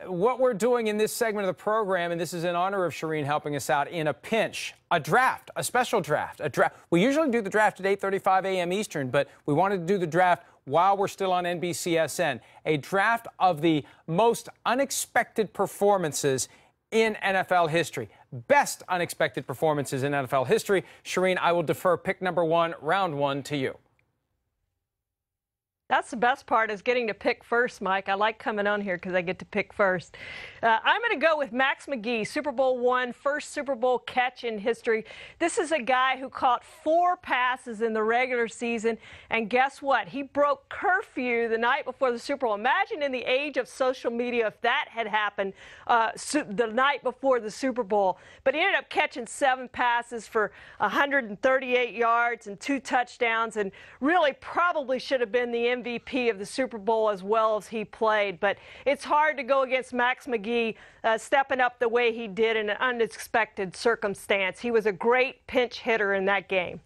what we're doing in this segment of the program, and this is in honor of Charean helping us out in a pinch, a draft, a special draft, We usually do the draft at 8:35 a.m. Eastern, but we wanted to do the draft while we're still on NBCSN. A draft of the most unexpected performances in NFL history. Best unexpected performances in NFL history. Charean, I will defer pick number one, round one, to you. That's the best part, is getting to pick first, Mike. I like coming on here because I get to pick first. I'm going to go with Max McGee, Super Bowl I, first Super Bowl catch in history. This is a guy who caught 4 passes in the regular season, and guess what? He broke curfew the night before the Super Bowl. Imagine in the age of social media if that had happened the night before the Super Bowl. But he ended up catching 7 passes for 138 yards and 2 touchdowns, and really probably should have been the MVP of the Super Bowl as well as he played. But it's hard to go against Max McGee stepping up the way he did in an unexpected circumstance. He was a great pinch hitter in that game.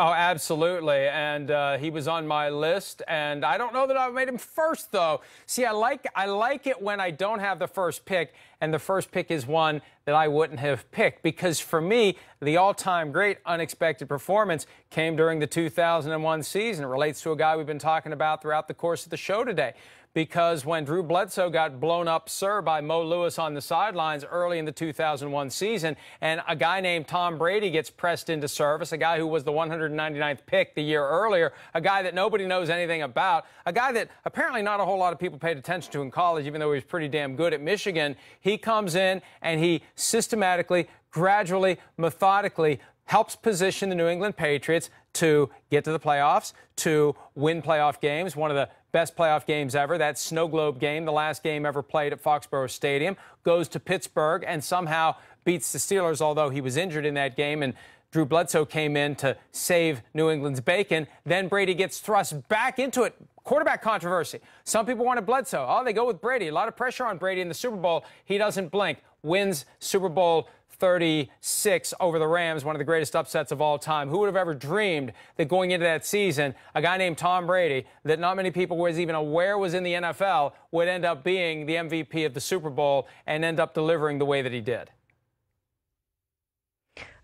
Oh, absolutely. And he was on my list. And I don't know that I made him first, though. See, I like it when I don't have the first pick, and the first pick is one that I wouldn't have picked. Because for me, the all-time great unexpected performance came during the 2001 season. It relates to a guy we've been talking about throughout the course of the show today. Because when Drew Bledsoe got blown up, sir, by Mo Lewis on the sidelines early in the 2001 season, and a guy named Tom Brady gets pressed into service, a guy who was the 199th pick the year earlier, a guy that nobody knows anything about, a guy that apparently not a whole lot of people paid attention to in college, even though he was pretty damn good at Michigan. He comes in and he systematically, gradually, methodically helps position the New England Patriots to get to the playoffs, to win playoff games, one of the best playoff games ever, that snow globe game, the last game ever played at Foxborough Stadium, goes to Pittsburgh and somehow beats the Steelers, although he was injured in that game, and Drew Bledsoe came in to save New England's bacon. Then Brady gets thrust back into it. Quarterback controversy. Some people wanted Bledsoe. Oh, they go with Brady. A lot of pressure on Brady in the Super Bowl. He doesn't blink. Wins Super Bowl 36 over the Rams, one of the greatest upsets of all time. Who would have ever dreamed that going into that season, a guy named Tom Brady, that not many people was even aware was in the NFL, would end up being the MVP of the Super Bowl and end up delivering the way that he did?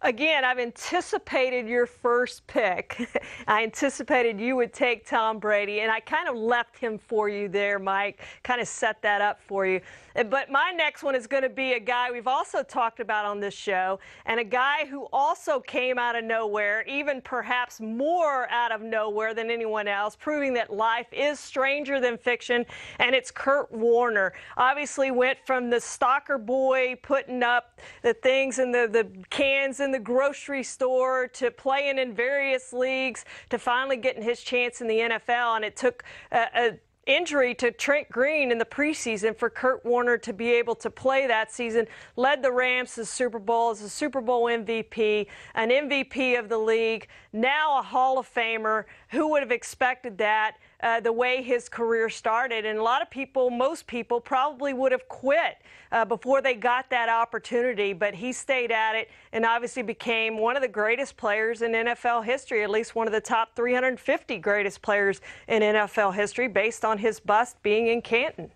Again, I've anticipated your first pick. I anticipated you would take Tom Brady, and I kind of left him for you there, Mike, kind of set that up for you. But my next one is going to be a guy we've also talked about on this show, and a guy who also came out of nowhere, even perhaps more out of nowhere than anyone else, proving that life is stranger than fiction, and it's Kurt Warner. Obviously went from the stalker boy putting up the things in the cans in the grocery store to playing in various leagues to finally getting his chance in the NFL, and it took a injury to Trent Green in the preseason for Kurt Warner to be able to play that season. Led the Rams to the Super Bowl as a Super Bowl MVP, an MVP of the league, now a Hall of Famer. Who would have expected that? The way his career started, and a lot of people, most people, probably would have quit before they got that opportunity, but he stayed at it and obviously became one of the greatest players in NFL history, at least one of the top 350 greatest players in NFL history, based on his bust being in Canton.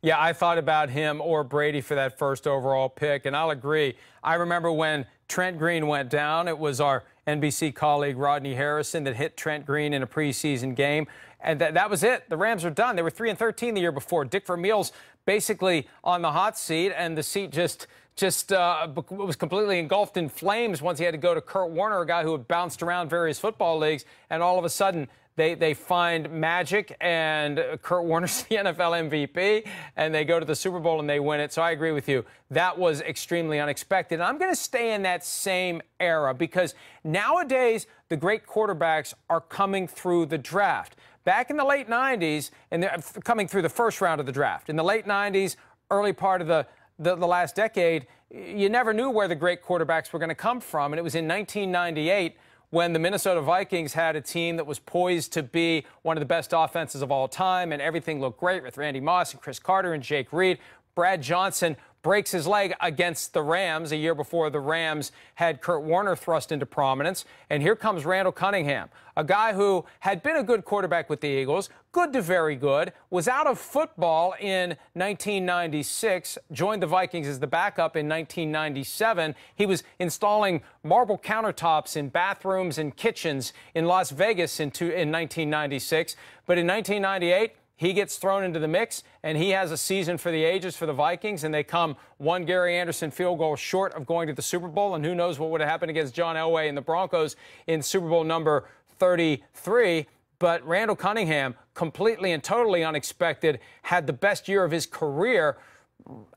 Yeah, I thought about him or Brady for that first overall pick, and I'll agree. I remember when Trent Green went down, it was our NBC colleague Rodney Harrison that hit Trent Green in a preseason game, and that was it. The Rams were done. They were 3-13 the year before. Dick Vermeil's basically on the hot seat, and the seat just was completely engulfed in flames once he had to go to Kurt Warner, a guy who had bounced around various football leagues, and all of a sudden they find magic, and Kurt Warner's the NFL MVP, and they go to the Super Bowl and they win it. So I agree with you. That was extremely unexpected. And I'm going to stay in that same era because nowadays the great quarterbacks are coming through the draft. Back in the late 90s, and they're coming through the first round of the draft. In the late 90s, early part of the last decade, you never knew where the great quarterbacks were going to come from. And it was in 1998 when the Minnesota Vikings had a team that was poised to be one of the best offenses of all time, and everything looked great with Randy Moss and Chris Carter and Jake Reed. Brad Johnson breaks his leg against the Rams a year before the Rams had Kurt Warner thrust into prominence. And here comes Randall Cunningham, a guy who had been a good quarterback with the Eagles, good to very good, was out of football in 1996, joined the Vikings as the backup in 1997. He was installing marble countertops in bathrooms and kitchens in Las Vegas in 1996. But in 1998, he gets thrown into the mix, and he has a season for the ages for the Vikings, and they come one Gary Anderson field goal short of going to the Super Bowl, and who knows what would have happened against John Elway and the Broncos in Super Bowl number 33. But Randall Cunningham, completely and totally unexpected, had the best year of his career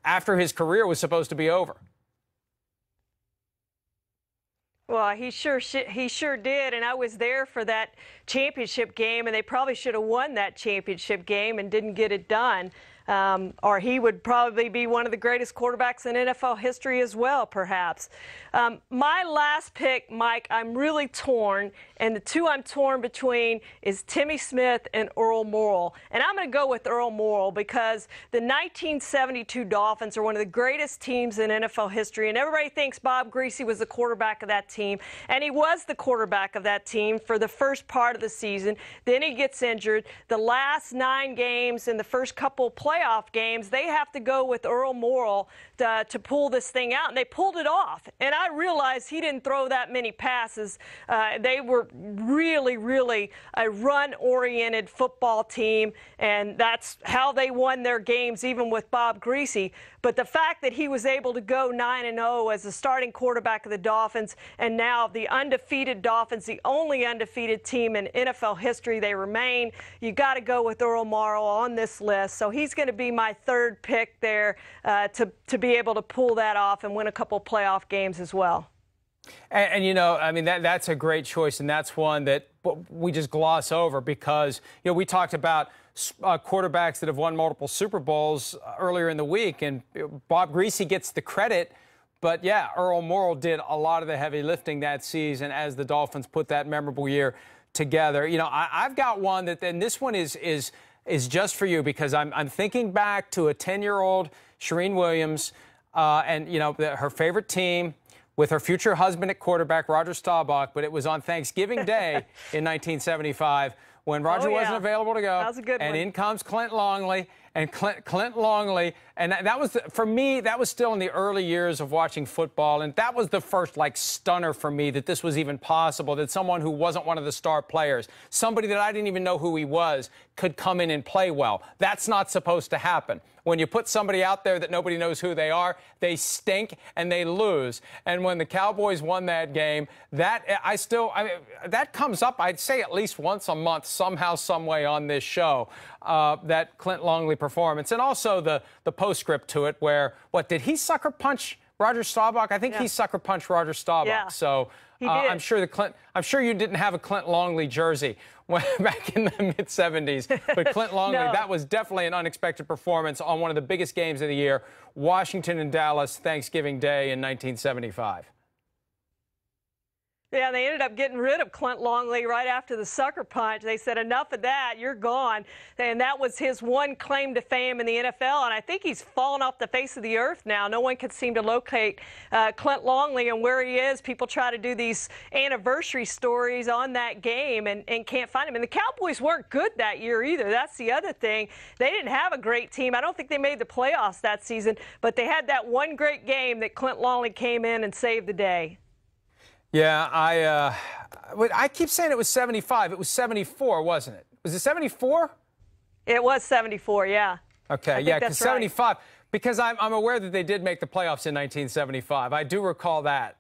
after his career was supposed to be over. Well, he sure did, and I was there for that championship game, and they probably should have won that championship game and didn't get it done. Or he would probably be one of the greatest quarterbacks in NFL history as well, perhaps. My last pick, Mike, I'm really torn, and the two I'm torn between is Timmy Smith and Earl Morrel. And I'm going to go with Earl Morrel because the 1972 Dolphins are one of the greatest teams in NFL history, and everybody thinks Bob Griese was the quarterback of that team, and he was the quarterback of that team for the first part of the season. Then he gets injured. The last 9 games and the first couple playoff games, they have to go with Earl Morrel to pull this thing out, and they pulled it off. And I realized he didn't throw that many passes. They were really a run-oriented football team, and that's how they won their games, even with Bob Griese. But the fact that he was able to go 9-0 as the starting quarterback of the Dolphins, and now the undefeated Dolphins, the only undefeated team in NFL history, they remain. You got to go with Earl Morrel on this list. So he's going to be my third pick there to be able to pull that off and win a couple playoff games as well. And you know, I mean, that's a great choice, and that's one that we just gloss over because, you know, we talked about quarterbacks that have won multiple Super Bowls earlier in the week, and Bob Griese gets the credit. But, yeah, Earl Morrel did a lot of the heavy lifting that season as the Dolphins put that memorable year together. You know, I've got one that, and this one is just for you because I'm thinking back to a 10-year-old Charean Williams and, you know, her favorite team with her future husband at quarterback, Roger Staubach, but it was on Thanksgiving Day in 1975 when Roger wasn't available to go. That was a good one. And in comes Clint Longley. And Clint Longley, and that was, for me, that was still in the early years of watching football, and that was the first, like, stunner for me that this was even possible, that someone who wasn't one of the star players, somebody that I didn't even know who he was, could come in and play well. That's not supposed to happen. When you put somebody out there that nobody knows who they are, they stink and they lose. And when the Cowboys won that game, that comes up, I'd say, at least once a month, somehow, some way on this show, that Clint Longley performance. And also the postscript to it where, what, did he sucker punch Roger Staubach? I think he sucker punched Roger Staubach. Yeah, so I'm sure you didn't have a Clint Longley jersey back in the mid-'70s. But Clint Longley, No. that was definitely an unexpected performance on one of the biggest games of the year, Washington and Dallas, Thanksgiving Day in 1975. Yeah, they ended up getting rid of Clint Longley right after the sucker punch. They said, enough of that, you're gone. And that was his one claim to fame in the NFL, and I think he's fallen off the face of the earth now. No one can seem to locate Clint Longley and where he is. People try to do these anniversary stories on that game and can't find him. And the Cowboys weren't good that year either. That's the other thing. They didn't have a great team. I don't think they made the playoffs that season, but they had that one great game that Clint Longley came in and saved the day. Yeah, I keep saying it was 75. It was 74, wasn't it? Was it 74? It was 74, yeah. Okay, yeah, because 75. Right. Because I'm aware that they did make the playoffs in 1975. I do recall that.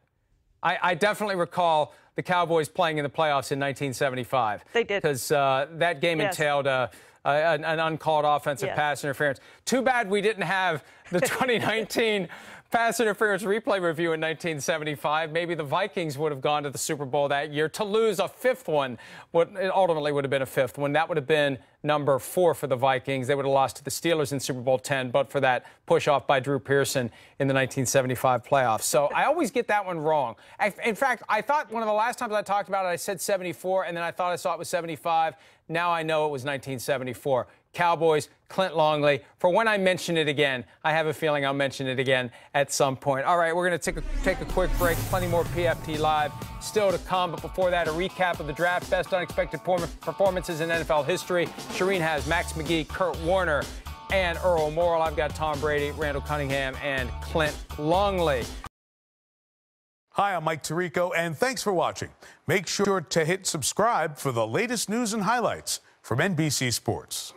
I definitely recall the Cowboys playing in the playoffs in 1975. They did. Because that game entailed an uncalled offensive pass interference. Too bad we didn't have the 2019 pass interference replay review in 1975. Maybe the Vikings would have gone to the Super Bowl that year to lose a fifth one. It ultimately would have been a fifth one. That would have been number 4 for the Vikings. They would have lost to the Steelers in Super Bowl 10, but for that push-off by Drew Pearson in the 1975 playoffs. So I always get that one wrong. In fact, I thought one of the last times I talked about it, I said 74, and then I thought I saw it was 75. Now I know it was 1974. Cowboys, Clint Longley. For when I mention it again, I have a feeling I'll mention it again at some point. All right, we're going to take a quick break. Plenty more PFT Live still to come. But before that, a recap of the draft. Best unexpected performances in NFL history. Charean has Max McGee, Kurt Warner, and Earl. Morrel. I've got Tom Brady, Randall Cunningham, and Clint Longley. Hi, I'm Mike Tirico, and thanks for watching. Make sure to hit subscribe for the latest news and highlights from NBC Sports.